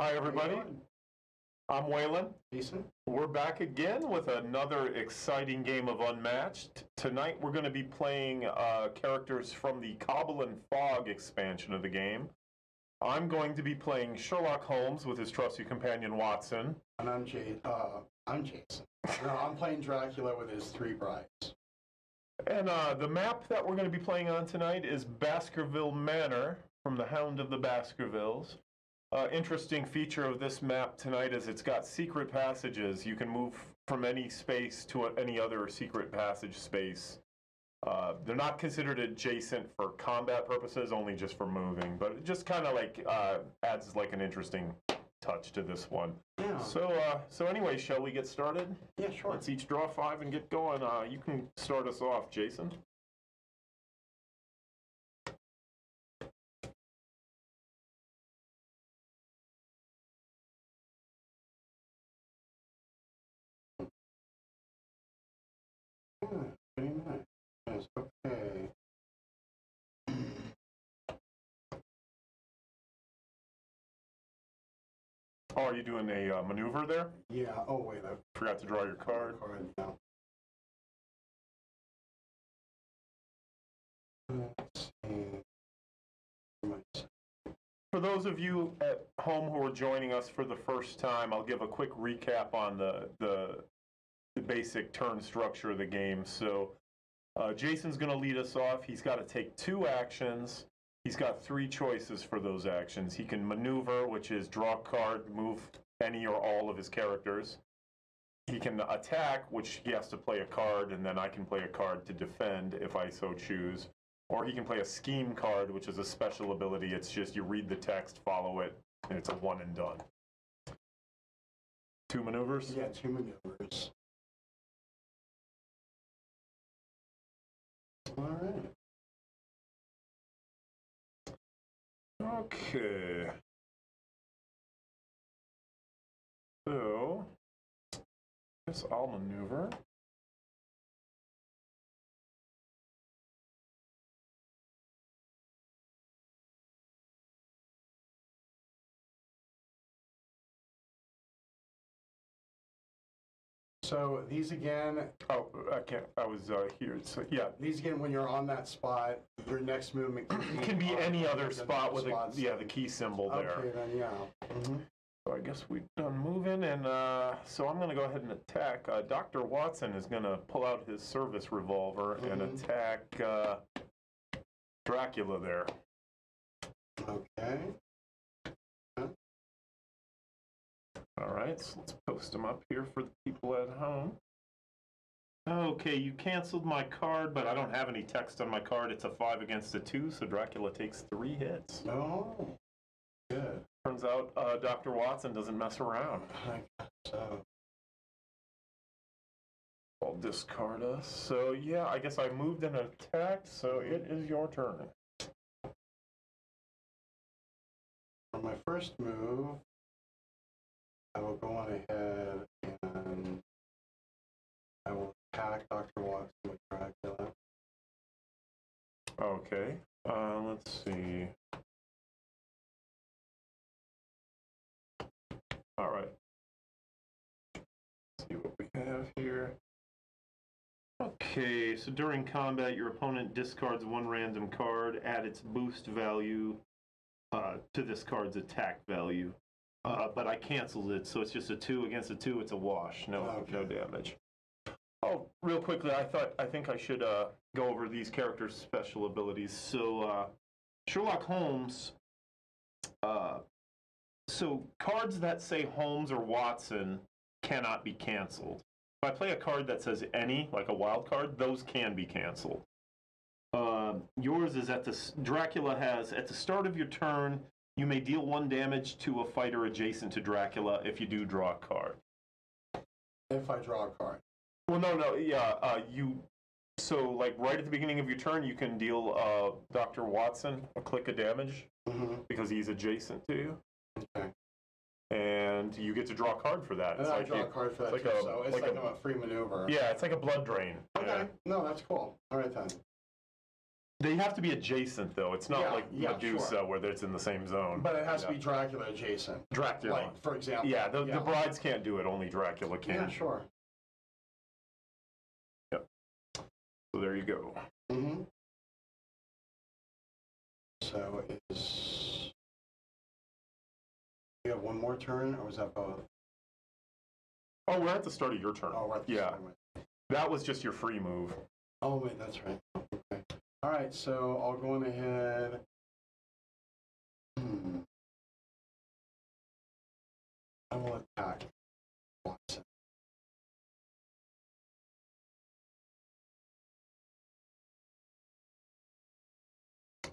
Hi, everybody. I'm Waylon. Jason. We're back again with another exciting game of Unmatched. Tonight we're going to be playing characters from the Cobble and Fog expansion of the game. I'm going to be playing Sherlock Holmes with his trusty companion Watson. And I'm Jason. No, I'm playing Dracula with his three brides. And the map that we're going to be playing on tonight is Baskerville Manor from the Hound of the Baskervilles. Interesting feature of this map tonight is it's got secret passages. You can move from any space to any other secret passage space. They're not considered adjacent for combat purposes, only just for moving. But it just kind of like adds like an interesting touch to this one. Yeah. So anyway, shall we get started? Yeah, sure. Let's each draw 5 and get going. You can start us off, Jason. Very nice. Okay. Oh, are you doing a maneuver there? Yeah. Oh, wait. I Forgot to draw your card. Yeah. Let's see. For those of you at home who are joining us for the first time, I'll give a quick recap on the basic turn structure of the game. So Jason's going to lead us off. He's got to take 2 actions. He's got 3 choices for those actions. He can maneuver, which is draw a card, move any or all of his characters. He can attack, which he has to play a card, and then I can play a card to defend if I so choose. Or he can play a scheme card, which is a special ability. It's just you read the text, follow it, and it's a one and done. 2 maneuvers? Yeah, 2 maneuvers. All right. Okay. So, I guess I'll maneuver. So these again. Oh, I can't. I was here. So yeah. These again, when you're on that spot, your next movement can be any other spot with the key symbol there. Okay, then yeah. Mm-hmm. So I guess we've done moving, and so I'm going to go ahead and attack. Dr. Watson is going to pull out his service revolver and attack Dracula there. Okay. All right, so let's post them up here for the people at home. Okay, you canceled my card, but I don't have any text on my card. It's a 5 against a 2, so Dracula takes 3 hits. Oh, good. Turns out Dr. Watson doesn't mess around. I guess so. I'll discard us. So yeah, I guess I moved and attacked, so it is your turn. For my first move, I will go on ahead and I will attack Dr. Watson with Dracula. Okay. Let's see. All right. Let's see what we have here. Okay, so during combat, your opponent discards one random card, add its boost value to this card's attack value. But I canceled it, so it's just a 2 against a 2. It's a wash. No damage. Oh, real quickly, I think I should go over these characters' special abilities. So Sherlock Holmes. So cards that say Holmes or Watson cannot be canceled. If I play a card that says any, like a wild card, those can be canceled. Yours is Dracula has, at the start of your turn, you may deal 1 damage to a fighter adjacent to Dracula if you do draw a card. If I draw a card. Well, no, yeah, so like right at the beginning of your turn, you can deal Dr. Watson a click of damage because he's adjacent to you. Okay. And you get to draw a card for that. And I draw a card for that too, so it's like a free maneuver. Yeah, it's like a blood drain. Okay, yeah. No, that's cool. All right then. They have to be adjacent, though. It's not like Medusa, sure. where it's in the same zone. But it has to be Dracula adjacent. Dracula. Like, for example. Yeah, the brides can't do it. Only Dracula can. Yeah, sure. Yep. So there you go. Mm-hmm. So is... We have one more turn, or was that both? Oh, we're at the start of your turn. Oh, we're at the start of my... That was just your free move. Oh, wait, that's right. Okay. All right, so I'll go on ahead. I will attack Watson.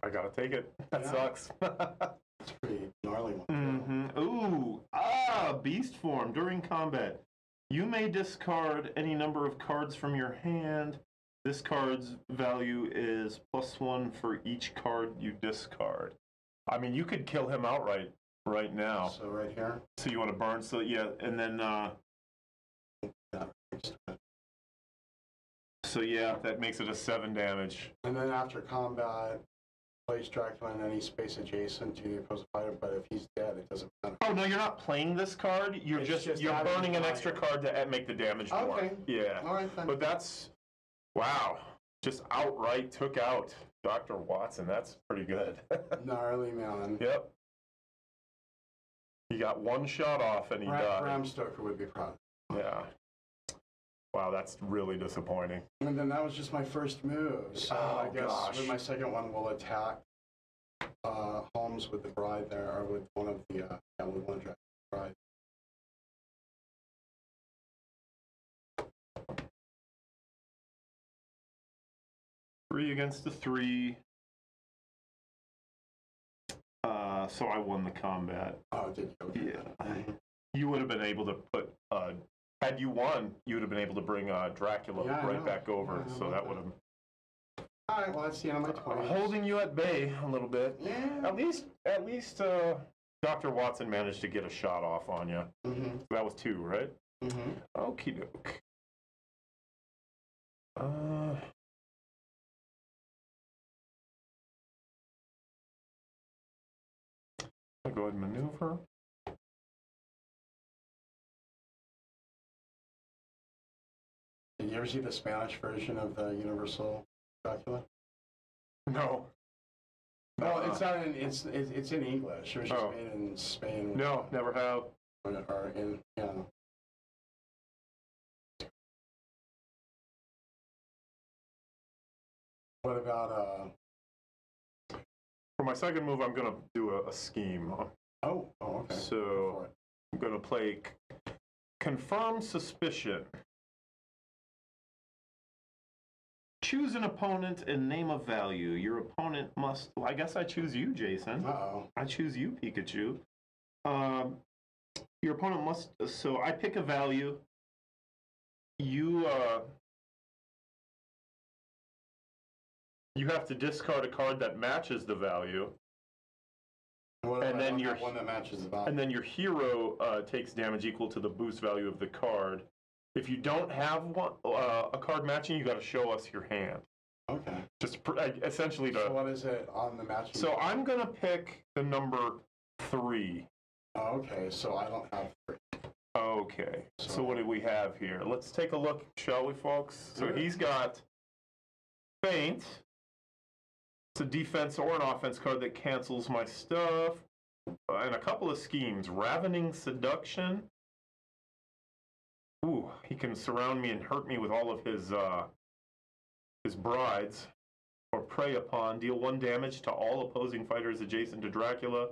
I gotta take it. That sucks. It's pretty gnarly one. Ooh, beast form during combat. You may discard any number of cards from your hand. This card's value is +1 for each card you discard. I mean, you could kill him outright right now. So right here. So you want to burn? So yeah, and then. So yeah, that makes it a 7 damage. And then after combat, place Dracula in any space adjacent to the opposing fighter, but if he's dead, it doesn't matter. Oh no, you're not playing this card. You're just burning an extra card to make the damage more. Okay. Yeah. All right then. But that's wow. Just outright took out Dr. Watson. That's pretty good. Gnarly man. Yep. He got 1 shot off and he died. Bram Stoker would be proud. Yeah. Wow, that's really disappointing. And then that was just my first move. So I guess with my second one, we'll attack Holmes with the bride there, or with one of the with one bride. Three against the 3. So I won the combat. Oh, did you? Okay. Yeah. You would have been able to put, had you won, you would have been able to bring Dracula back over. Yeah, so that would have. All right, well, that's the end of my 20s. Holding you at bay a little bit. Yeah. At least Dr. Watson managed to get a shot off on you. That was 2, right? Okie doke. I'll go ahead and maneuver. Did you ever see the Spanish version of the Universal Dracula? No. Well, it's not in it's in English. It was just made in Spain. No, never have. Or in What about For my second move, I'm going to do a scheme. Oh, okay. So I'm going to play Confirm Suspicion. Choose an opponent and name a value. Your opponent must... Well, I guess I choose you, Jason. I choose you, Pikachu. Your opponent must... So I pick a value. You have to discard a card that matches the value. And then your one that matches the value. And then your hero takes damage equal to the boost value of the card. If you don't have a card matching, you got to show us your hand. Okay. Just essentially to. So what is it on the match? So I'm gonna pick the number 3. Oh, okay, so I don't have 3. Okay. So what do we have here? Let's take a look, shall we, folks? So he's got Feint. It's a defense or an offense card that cancels my stuff. And a couple of schemes. Ravening Seduction. Ooh, he can surround me and hurt me with all of his brides. Or prey upon. Deal 1 damage to all opposing fighters adjacent to Dracula.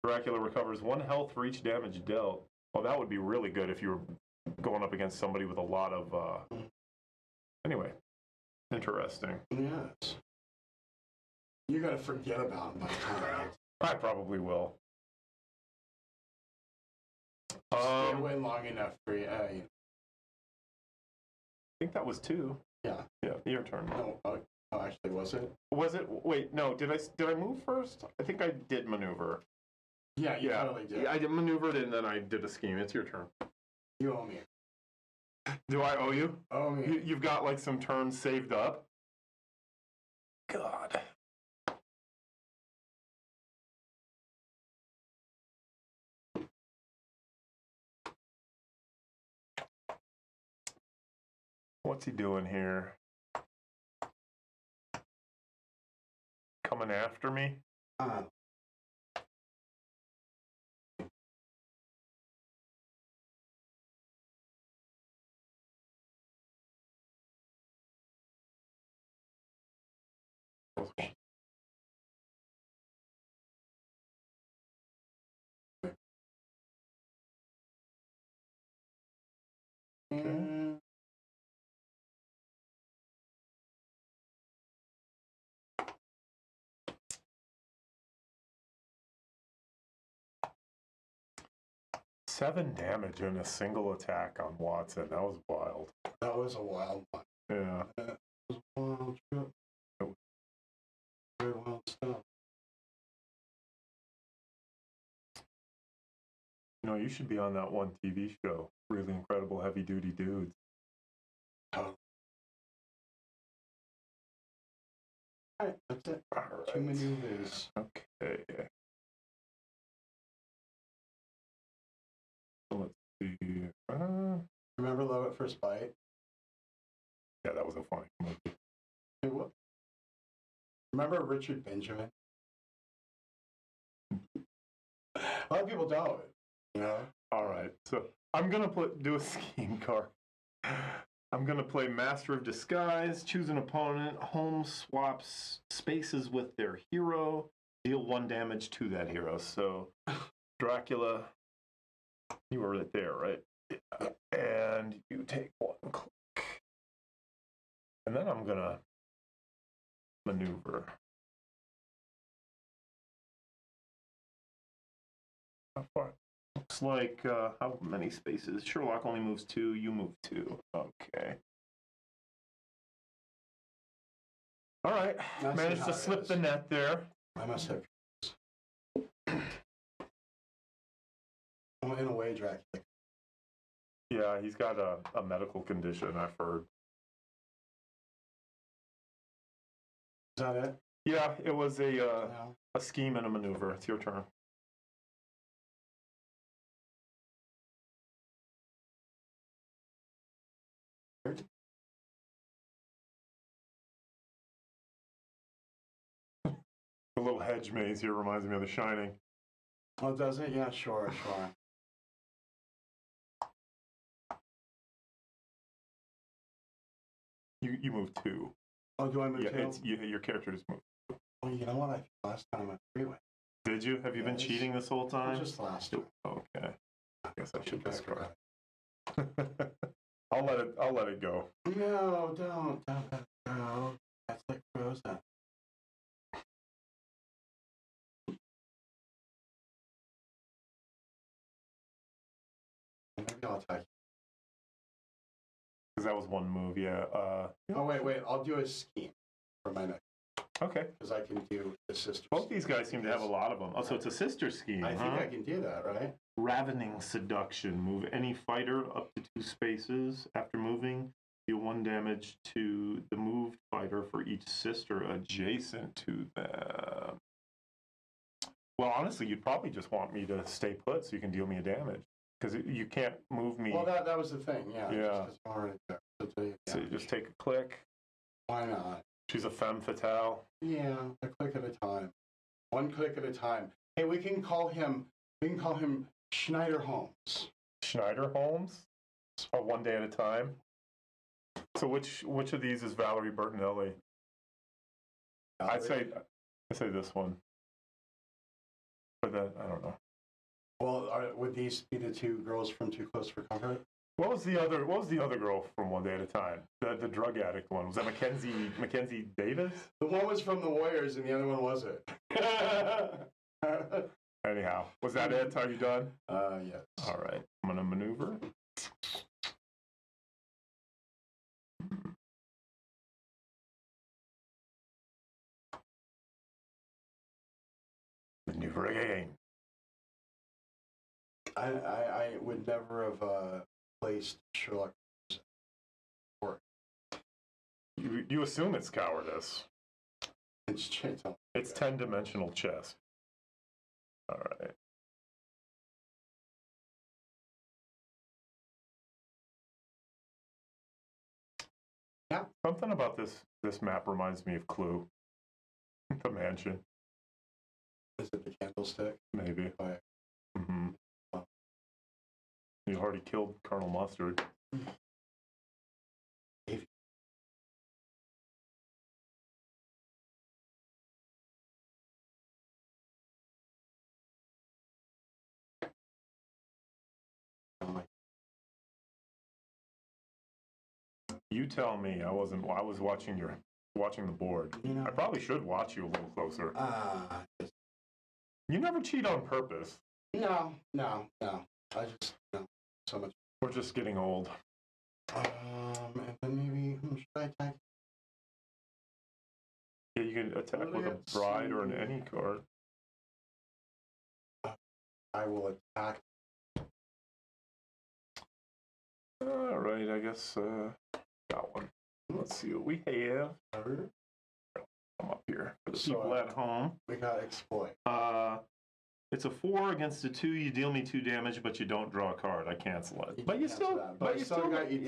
Dracula recovers 1 health for each damage dealt. Well, that would be really good if you were going up against somebody with a lot of... Anyway, interesting. Yes. You gotta forget about my time. I probably will. Stay away long enough for you. I think that was 2. Yeah. Yeah, your turn. No, actually, was it? Was it? Wait, no. Did I move first? I think I did maneuver. Yeah, you totally did. Yeah, I maneuvered and then I did a scheme. It's your turn. You owe me. Do I owe you? Owe me. You've got like some turns saved up? God. What's he doing here? Coming after me? Okay. 7 damage in a single attack on Watson. That was wild. That was a wild one. Yeah. That was a wild trip. Very wild stuff. You know, you should be on that one TV show, Really Incredible Heavy Duty Dudes. Oh. All right, that's it. All right. 2 maneuvers. Okay. So let's see. Remember Love at First Bite? Yeah, that was a funny movie. Hey, what? Remember Richard Benjamin? A lot of people don't. You know? All right. So I'm going to do a scheme card. I'm going to play Master of Disguise, choose an opponent, home swaps spaces with their hero, deal 1 damage to that hero. So Dracula, you were right there, right? Yeah. And you take 1 click. And then I'm going to maneuver. How far? Looks like, how many spaces? Sherlock only moves 2, you move 2. Okay. All right. Managed to slip the net there. I must have. In a way, Dracula. Yeah, he's got a medical condition, I've heard. Is that it? Yeah, it was a scheme and a maneuver. It's your turn. The little hedge maze here reminds me of The Shining. Oh, does it? Yeah, sure. You move 2. Oh, do I move 2? Your character just moved. Oh, you know what? I last time I freeway. Did you? Have you been cheating this whole time? Just last time. Okay. I guess I should discard. I'll let it go. No, don't let it go. That's like frozen. Maybe I'll attack you. Because that was 1 move, yeah. Oh, wait. I'll do a scheme for my next. Okay. Because I can do the sister. Both these guys seem to have a lot of them. Oh, so it's a sister scheme, I think I can do that, right? Ravening Seduction. Move any fighter up to 2 spaces. After moving, Deal 1 damage to the moved fighter for each sister adjacent to them. Well, honestly, you'd probably just want me to stay put so you can deal me a damage. Because you can't move me. Well, that was the thing, yeah. Yeah. Just already there. So you just take a click. Why not? She's a femme fatale. Yeah, a click at a time. One click at a time. Hey, we can call him Schneider Holmes. Schneider Holmes? Oh, 1 day at a time? So which of these is Valerie Bertinelli? I'd say this one. But then I don't know. Well, would these be the two girls from Too Close for Comfort? What was the other girl from 1 Day at a Time? The drug addict one. Was that Mackenzie Davis? The one was from the Warriors and the other one wasn't. Anyhow, was that it? Are you done? Yes. All right. I'm gonna maneuver. Maneuver again. I would never have placed Sherlock Holmes. You assume it's cowardice. It's 10-dimensional chess. All right. Yeah. Something about this map reminds me of Clue. The mansion. Is it the candlestick? Maybe. Mm-hmm. You already killed Colonel Mustard. You tell me. I was watching the board. You know, I probably should watch you a little closer. You never cheat on purpose. No. I just so much. We're just getting old. And then maybe should I attack? Yeah, you can attack with a bride or any card. I will attack. All right, I guess got one. Let's see what we have. Come up here for the people at home. We got exploit. It's a 4 against a 2. You deal me 2 damage, but you don't draw a card. I cancel it. But you still got you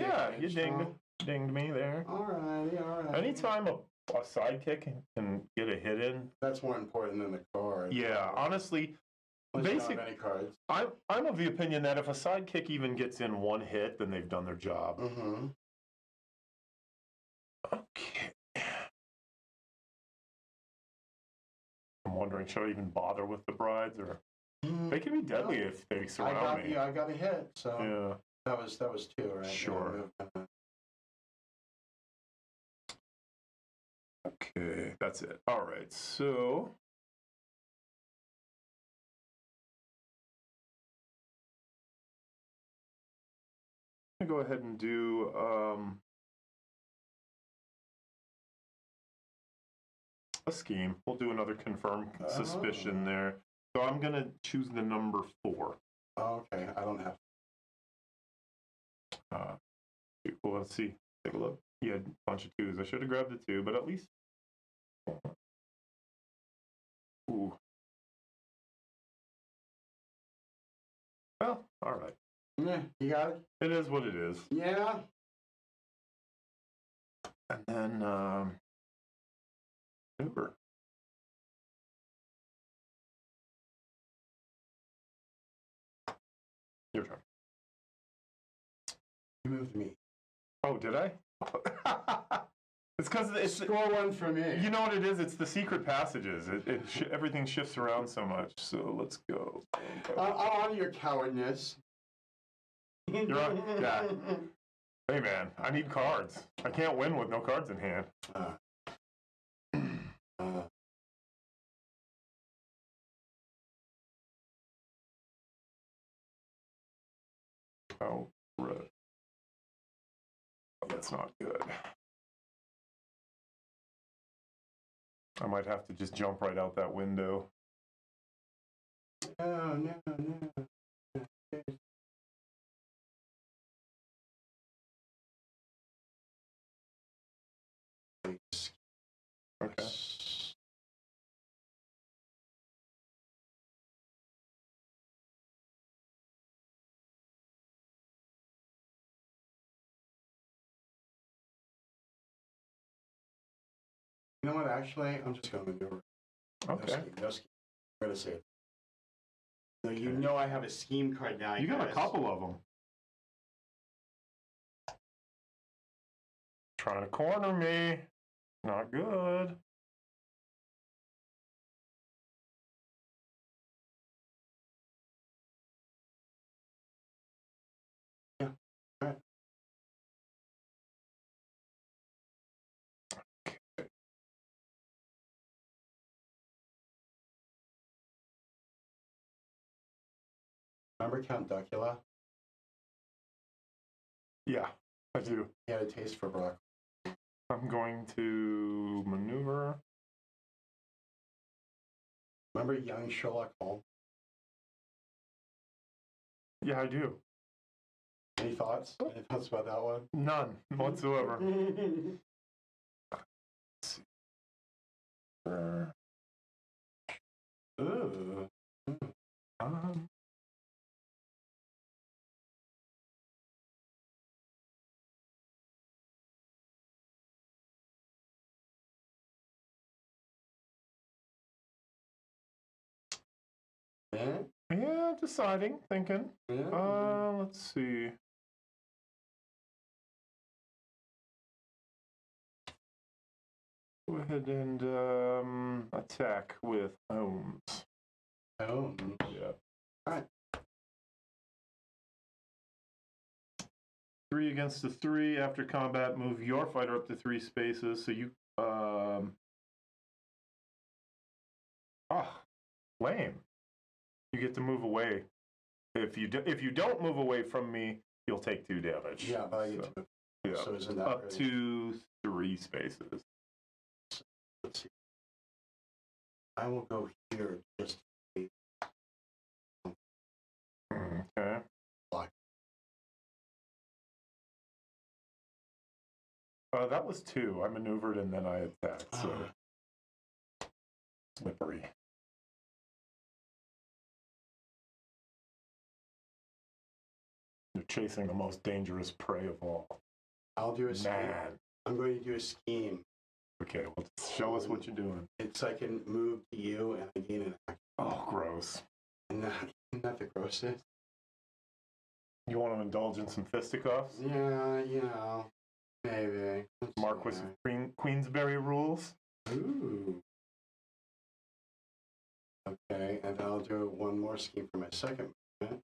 dinged me there. All right. Anytime a sidekick can get a hit in, that's more important than the card. Yeah, honestly. Basically, any cards. I'm of the opinion that if a sidekick even gets in 1 hit, then they've done their job. Mm-hmm. Okay. I'm wondering, should I even bother with the brides, or they can be deadly if they surround me. Yeah, I got a hit, so yeah. That was 2, right? Sure. Okay, that's it. All right, so. I'm going to go ahead and do a scheme. We'll do another confirmed suspicion there. So I'm going to choose the number 4. Okay, I don't have. Well, let's see. Take a look. You had a bunch of 2s. I should have grabbed the 2, but at least. Ooh. Well, all right. Yeah, you got it? It is what it is. Yeah. And then, Uber. Your turn. You moved me. Oh, did I? It's because it's score 1 for me. You know what it is? It's the secret passages. Everything shifts around so much. So let's go. I'll honor your cowardness. You're on. Yeah. Hey man, I need cards. I can't win with no cards in hand. Oh, right. That's not good. I might have to just jump right out that window. No. Okay. You know what? Actually, I'm just going to maneuver. Okay. No scheme. I'm going to say it. So you know I have a scheme card now. You got a couple of them. Trying to corner me. Not good. Yeah. All right. Remember Count Duckula? Yeah, I do. He had a taste for broccoli. I'm going to maneuver. Remember young Sherlock Holmes? Yeah, I do. Any thoughts? Any thoughts about that one? None whatsoever. Ooh. Um, yeah, deciding, thinking. Yeah. Let's see. Go ahead and attack with Holmes. Oh. Yeah. All right. 3 against the 3. After combat, move your fighter up to 3 spaces. So you lame. You get to move away. If you don't move away from me, you'll take 2 damage. Yeah, but I get to. Yeah. So isn't that Up really... to 3 spaces. Let's see. I will go here just. Okay. Block. That was 2. I maneuvered and then I attacked. So slippery. You're chasing the most dangerous prey of all. I'll do a scheme. Man. I'm going to do a scheme. Okay, well, show us what you're doing. It's I can move to you and I gain an action. Oh, gross. Isn't that the grossest? You want to indulge in some fisticuffs? Yeah, maybe. Marquis of Queensberry rules? Ooh. Okay, and I'll do one more scheme for my second movement.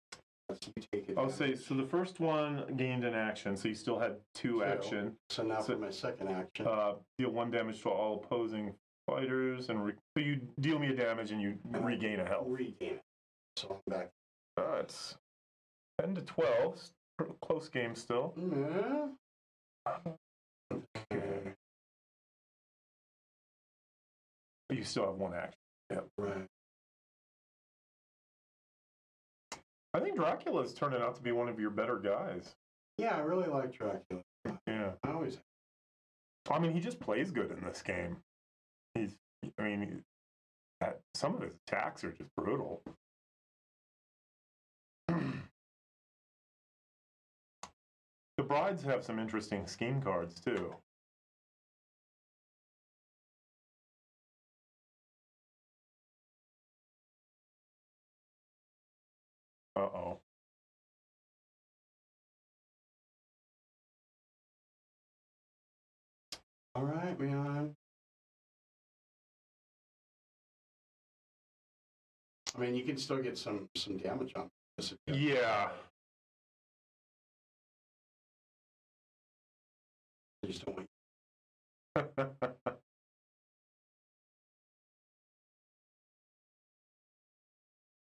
You take it. Oh, so the first one gained an action, so you still had 2 action. So now for my second action. Deal 1 damage to all opposing fighters, and so you deal me a damage and you regain a health. Regain it. So I'm back. It's 10 to 12. Close game still. Yeah. Okay. You still have 1 action. Yeah, right. I think Dracula's turning out to be one of your better guys. Yeah, I really like Dracula. Yeah. I always. I mean, he just plays good in this game. Some of his attacks are just brutal. The brides have some interesting scheme cards, too. Uh-oh. All right, man. I mean, you can still get some damage on this. Yeah. I just don't want.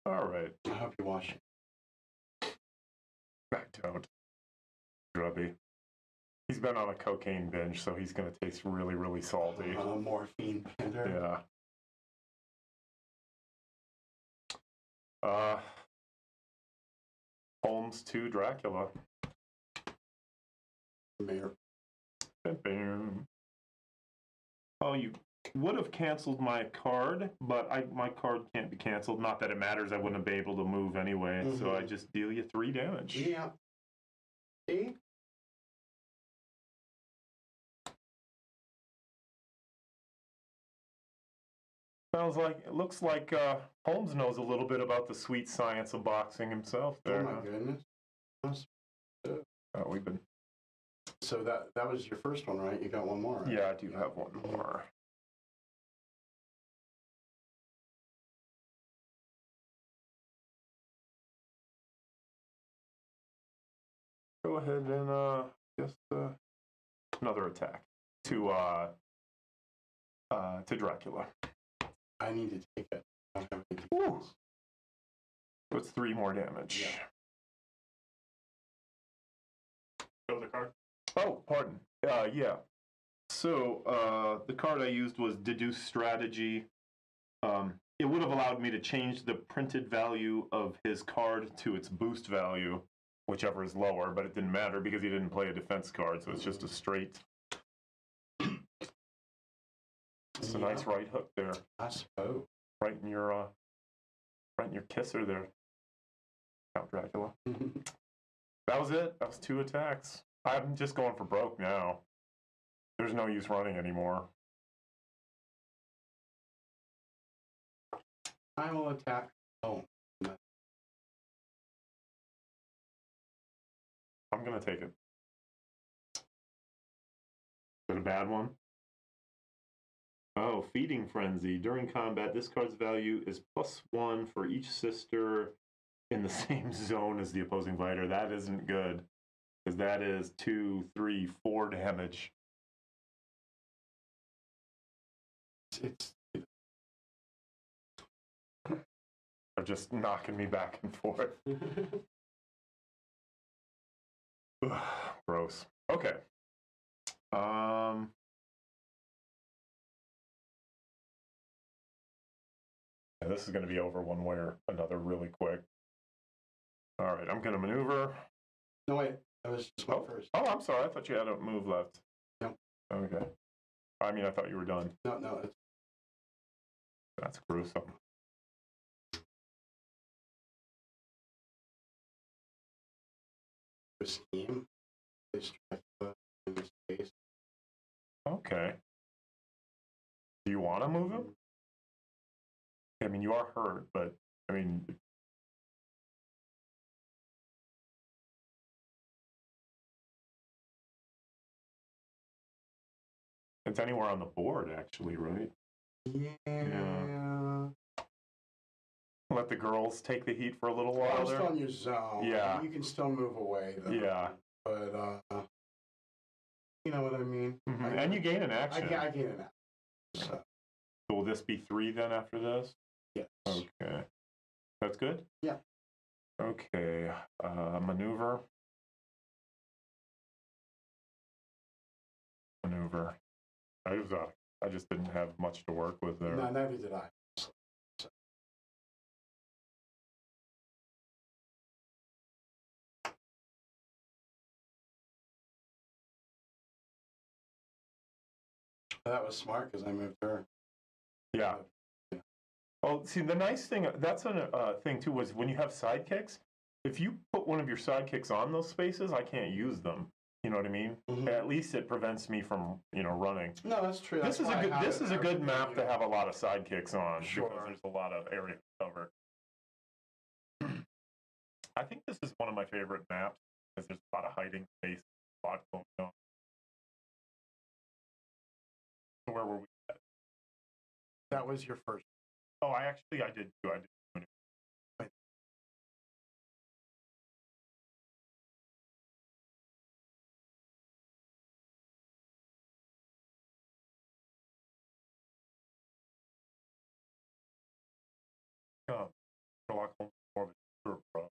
All right. I hope you wash it. I don't. Grubby. He's been on a cocaine binge, so he's going to taste really, really salty. Morphine bender. Yeah. Holmes 2 Dracula. Mayor. Bam. Oh, you would have canceled my card, but my card can't be canceled. Not that it matters. I wouldn't be able to move anyway. So I just deal you 3 damage. Yeah. See? It looks like Holmes knows a little bit about the sweet science of boxing himself there. Oh my goodness. We've been. So that was your first one, right? You got one more, right? Yeah, I do have one more. Go ahead and just another attack to Dracula. I need to take it. I don't have any Ooh. So it's 3 more damage. Yeah. Show the card. Oh, pardon. Yeah. So the card I used was Deduce Strategy. It would have allowed me to change the printed value of his card to its boost value, whichever is lower, but it didn't matter because he didn't play a defense card, so it's just a straight. It's a nice right hook there. I suppose. Right in your kisser there, Count Dracula. That was it. That was 2 attacks. I'm just going for broke now. There's no use running anymore. I will attack. Oh. I'm going to take it. Is it a bad one? Oh, Feeding Frenzy. During combat, this card's value is +1 for each sister in the same zone as the opposing fighter. That isn't good, because that is 2, 3, 4 damage. They're just knocking me back and forth. Gross. Okay. Yeah, this is going to be over one way or another really quick. All right, I'm going to maneuver. No, wait. That was just my first. Oh, I'm sorry. I thought you had a move left. No. Okay. I mean, I thought you were done. No. That's gruesome. Scheme. In this case. Okay. Do you want to move him? I mean, you are hurt, but I mean. It's anywhere on the board, actually, right? Yeah. Let the girls take the heat for a little while Just there. on your zone. Yeah. You can still move away, though. Yeah. But, you know what I mean? Mm-hmm. And you gain an action. I gain an action. So will this be 3 then after this? Yes. Okay. That's good? Yeah. Okay. Maneuver. I just didn't have much to work with there. No, neither did I. So. That was smart because I moved her. Yeah. Well, see, the nice thing, that's a thing too, was when you have sidekicks, if you put one of your sidekicks on those spaces, I can't use them. You know what I mean? Mm-hmm. At least it prevents me from, running. No, that's true. This is a good map to have a lot of sidekicks on, sure, because there's a lot of area to cover. I think this is one of my favorite maps because there's a lot of hiding space, a lot going on. So where were we at? That was your first. Oh, I did too. I did. Sherlock Holmes more of a sure pro.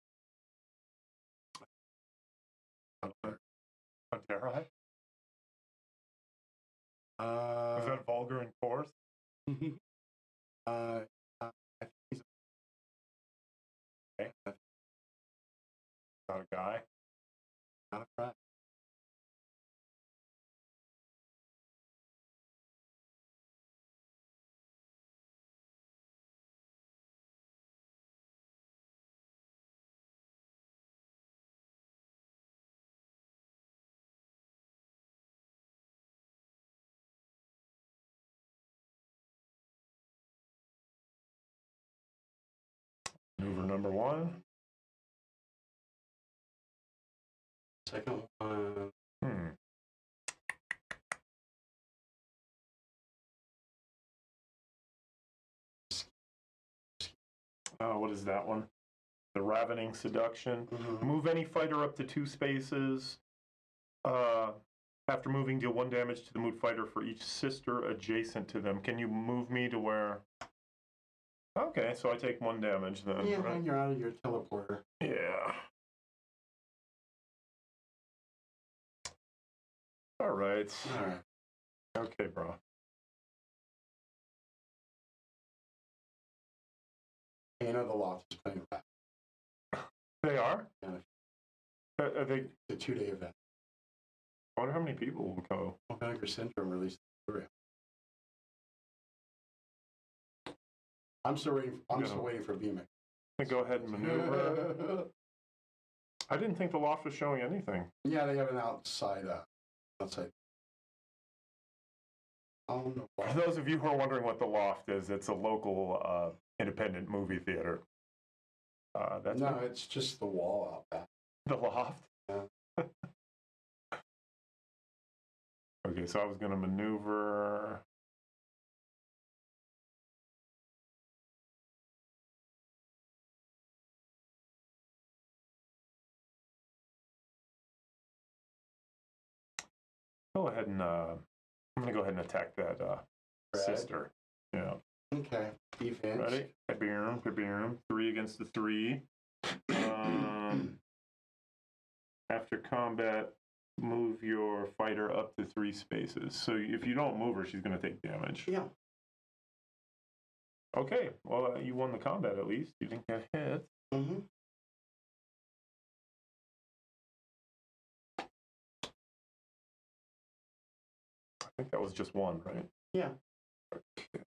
Dare I? Is that vulgar and coarse? I think he's okay. Not a guy. Not a friend. Maneuver number 1. Second one. What is that one? The Ravening Seduction. Mm-hmm. Move any fighter up to 2 spaces. After moving, deal 1 damage to the moved fighter for each sister adjacent to them. Can you move me to where? Okay, so I take 1 damage then. Yeah, right? and you're out of your teleporter. Yeah. All right. All right. Okay, bro. You know the loft is playing back. They are? Yeah. Are they? The 2-day event. I wonder how many people will go. Vinegar Syndrome released the Blu-ray. I'm still waiting for VMix. Go ahead and maneuver. I didn't think the loft was showing anything. Yeah, they have an outside. Oh no. For those of you who are wondering what the loft is, it's a local independent movie theater. It's just the wall out back. The loft? Yeah. Okay, so I was going to maneuver. Go ahead and I'm going to go ahead and attack that sister. Yeah. Okay. Defense. Ready? Kabam. 3 against the 3. After combat, move your fighter up to 3 spaces. So if you don't move her, she's going to take damage. Yeah. Okay. Well, you won the combat at least. You didn't get hit. Mm-hmm. I think that was just 1, right? Yeah. Okay.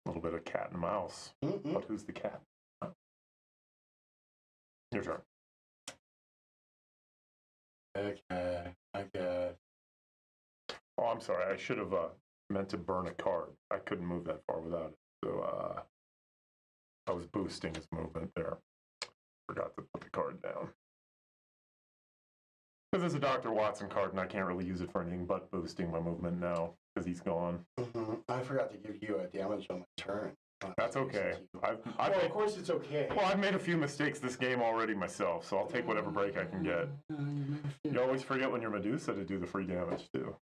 A little bit of cat and mouse. Mm-mm. But who's the cat? Your turn. Okay. I get. Oh, I'm sorry. I should have meant to burn a card. I couldn't move that far without it. So I was boosting his movement there. Forgot to put the card down. Because it's a Dr. Watson card, and I can't really use it for anything but boosting my movement now, because he's gone. Mm-hmm. I forgot to give you a damage on my turn. That's okay. Of course it's okay. Well, I've made a few mistakes this game already myself, so I'll take whatever break I can get. You always forget when you're Medusa to do the free damage, too.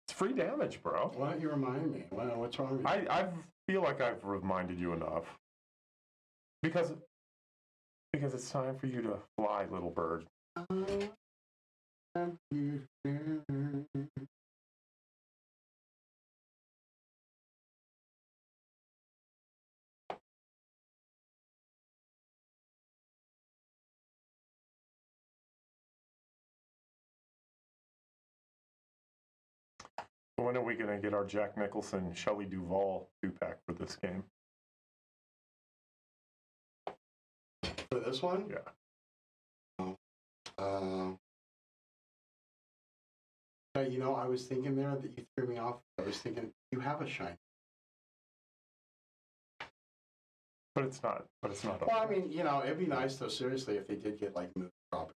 It's free damage, bro. Why don't you remind me? What's wrong with you? I feel like I've reminded you enough. Because it's time for you to fly, little bird. When are we going to get our Jack Nicholson, Shelley Duvall 2-pack for this game? For this one? Yeah. I was thinking there that you threw me off. I was thinking, you have a shine. But it's not. Well, I mean, it'd be nice, though, seriously, if they did get, moved property.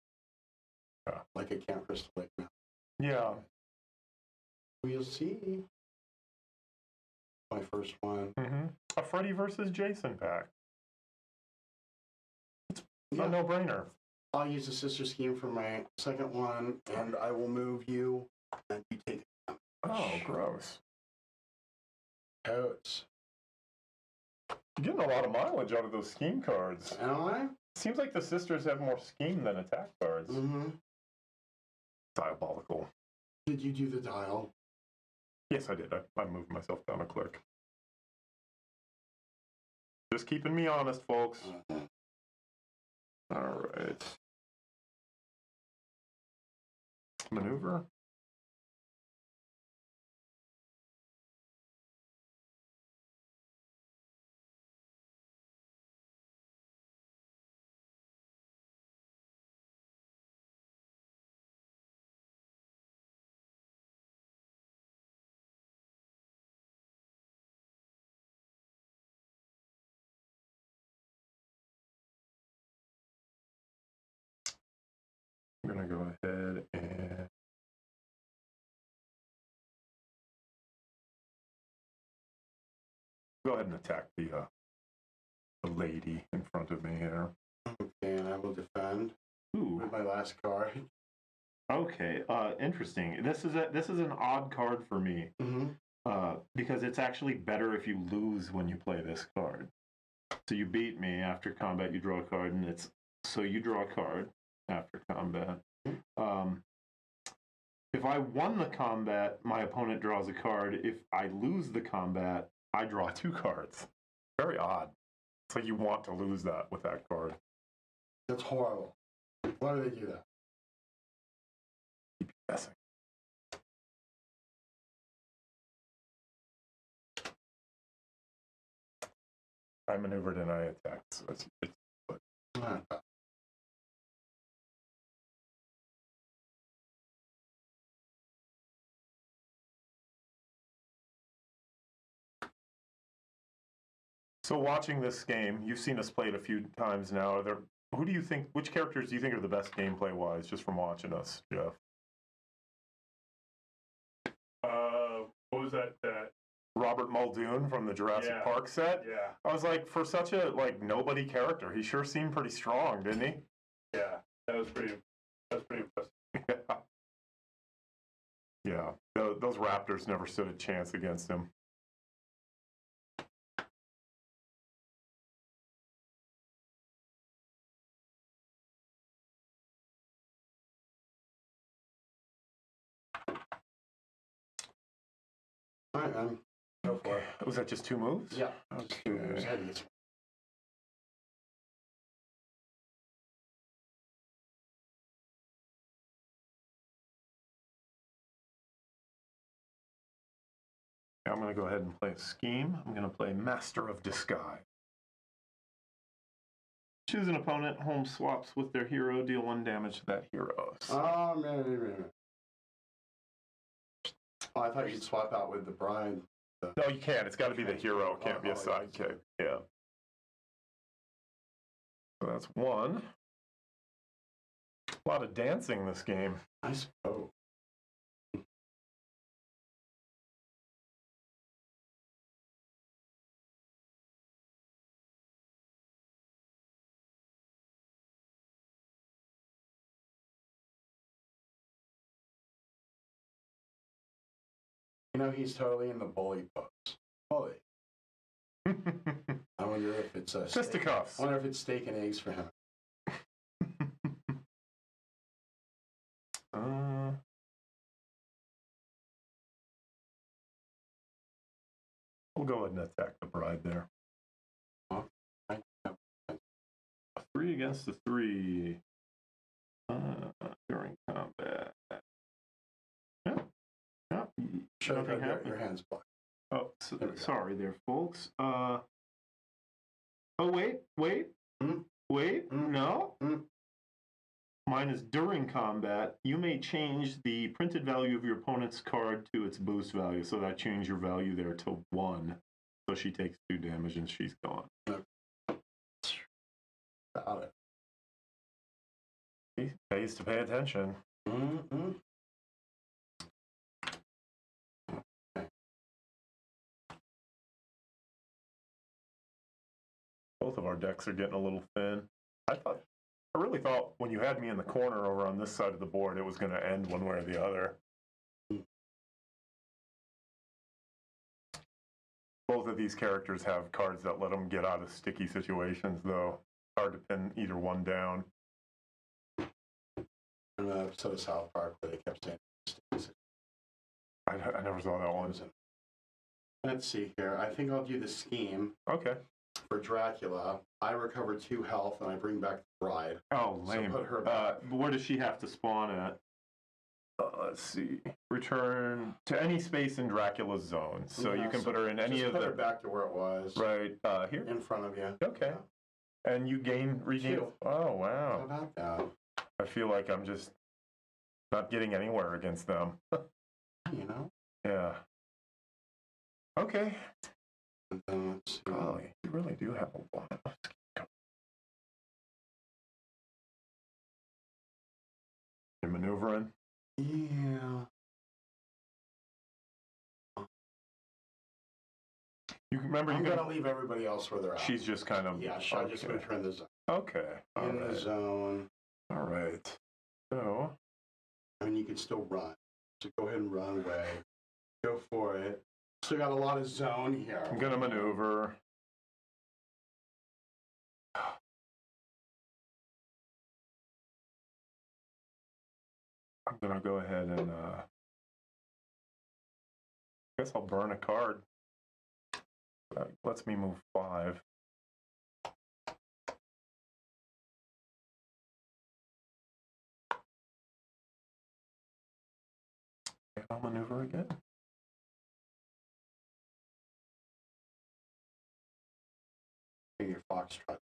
Yeah. Like a Camp Crystal Lake now. Yeah. We'll see. My first one. Mm-hmm. A Freddy versus Jason pack. It's Yeah. a no-brainer. I'll use the sister scheme for my second one, and I will move you, and you take it. Oh, gross. Totes. You're getting a lot of mileage out of those scheme cards. Am I? Seems like the sisters have more scheme than attack cards. Mm-hmm. Diabolical. Did you do the dial? Yes, I did. I moved myself down a click. Just keeping me honest, folks. All right. Maneuver. ahead and go ahead and attack the lady in front of me here. Okay, and I will defend with my last card. Okay, interesting. This is an odd card for me because it's actually better if you lose when you play this card. So you beat me after combat, you draw a card, and so you draw a card after combat. If I won the combat, my opponent draws a card. If I lose the combat, I draw 2 cards. Very odd. It's like you want to lose that with that card. That's horrible. Why do they do that? Keep guessing. I maneuvered and I attacked. So it's So watching this game, you've seen us play it a few times now. Which characters do you think are the best gameplay-wise, just from watching us, Jeff? What was that? Robert Muldoon from the Jurassic Park set? Yeah. I was like, for such a nobody character, he sure seemed pretty strong, didn't he? Yeah, that was pretty impressive. Yeah. Those Raptors never stood a chance against him. All right, man. Go for it. Was that just 2 moves? Yeah. Just 2 moves. I'm going to go ahead and play a scheme. I'm going to play Master of Disguise. Choose an opponent, home swaps with their hero, deal 1 damage to that hero. Oh, man. Oh, I thought you'd swap out with the bride. No, you can't. It's got to be the hero. It can't be a sidekick. Yeah. So that's 1. A lot of dancing this game. I suppose. You know, he's totally in the bully pose. Bully. I wonder if it's fisticuffs. I wonder if it's steak and eggs for him. We'll go ahead and attack the bride there. Oh, a 3 against a 3 during combat. Yeah. Nothing happened. Your hands blocked. Oh, sorry there, folks. Oh, wait. No. Mine is during combat. You may change the printed value of your opponent's card to its boost value. So that changed your value there to 1. So she takes 2 damage and she's gone. Got it. He pays to pay attention. Both of our decks are getting a little thin. I really thought when you had me in the corner over on this side of the board, it was going to end one way or the other. Both of these characters have cards that let them get out of sticky situations, though. Hard to pin either one down. In the episode of South Park where they kept saying sticky. I never saw that one. Let's see here. I think I'll do the scheme. Okay. For Dracula, I recover 2 health and I bring back the bride. Oh, lame. So put her back. Where does she have to spawn at? Let's see. Return to any space in Dracula's zone. So you can put her in any of the. Put her back to where it was. Right here. In front of you. Okay. Yeah. And you regain. 2. Oh wow. How about that? I feel like I'm just not getting anywhere against them. You know. Yeah. Okay. And then let's see. Golly, you really do have a lot of You're maneuvering? Yeah. You remember I'm going to leave everybody else where they're at. She's just kind of... Yeah, I just moved her in the zone. Okay. In the zone. All right. So... I mean, you can still run. So go ahead and run away. Go for it. Still got a lot of zone here. I'm going to maneuver. I'm going to go ahead and... I guess I'll burn a card. That lets me move 5. And I'll maneuver again. Your foxtrot.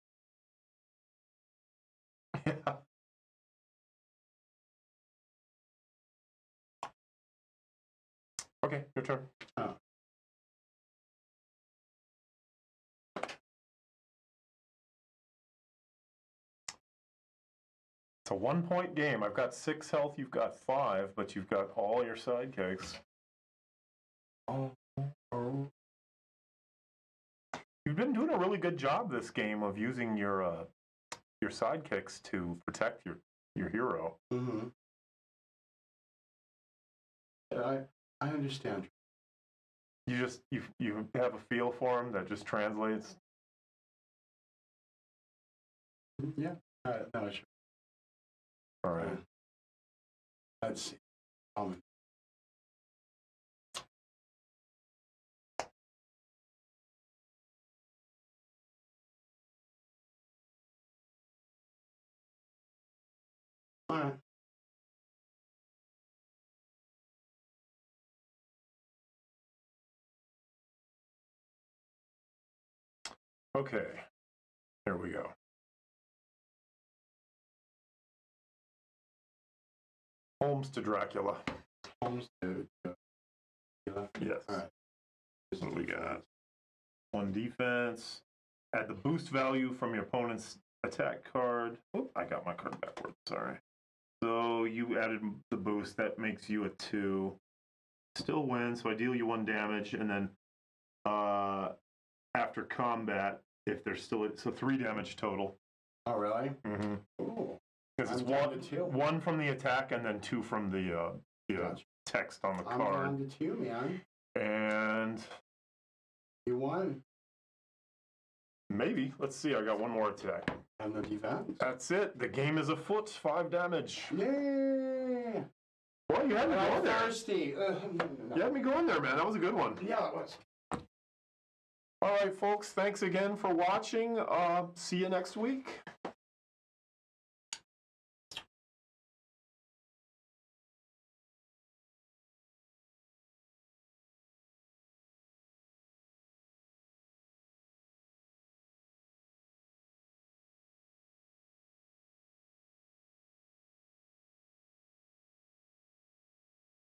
Yeah. Okay, your turn. Oh. It's a 1-point game. I've got 6 health, you've got 5, but you've got all your sidekicks. Oh. You've been doing a really good job this game of using your sidekicks to protect your hero. Mm-hmm. I understand. You just you have a feel for him that just translates. Yeah. No, sure. All right. Let's see. All right. Okay. Here we go. Holmes to Dracula. Holmes to Yes. All right. What do we got? 1 defense. Add the boost value from your opponent's attack card. Oop, I got my card backwards. Sorry. So you added the boost. That makes you a 2. Still win. So I deal you 1 damage, and then after combat, if there's still so 3 damage total. Oh, really? Mm-hmm. Ooh. Because it's one from the attack and then 2 from the Gotcha. text on the I'm card. down to 2, man. And You won. maybe. Let's see. I got 1 more attack. And the defense. That's it. The game is afoot. 5 damage. Yay! Well, you had me going there. Thirsty. You had me going there, man. That was a good one. Yeah, it was. All right, folks. Thanks again for watching. See you next week.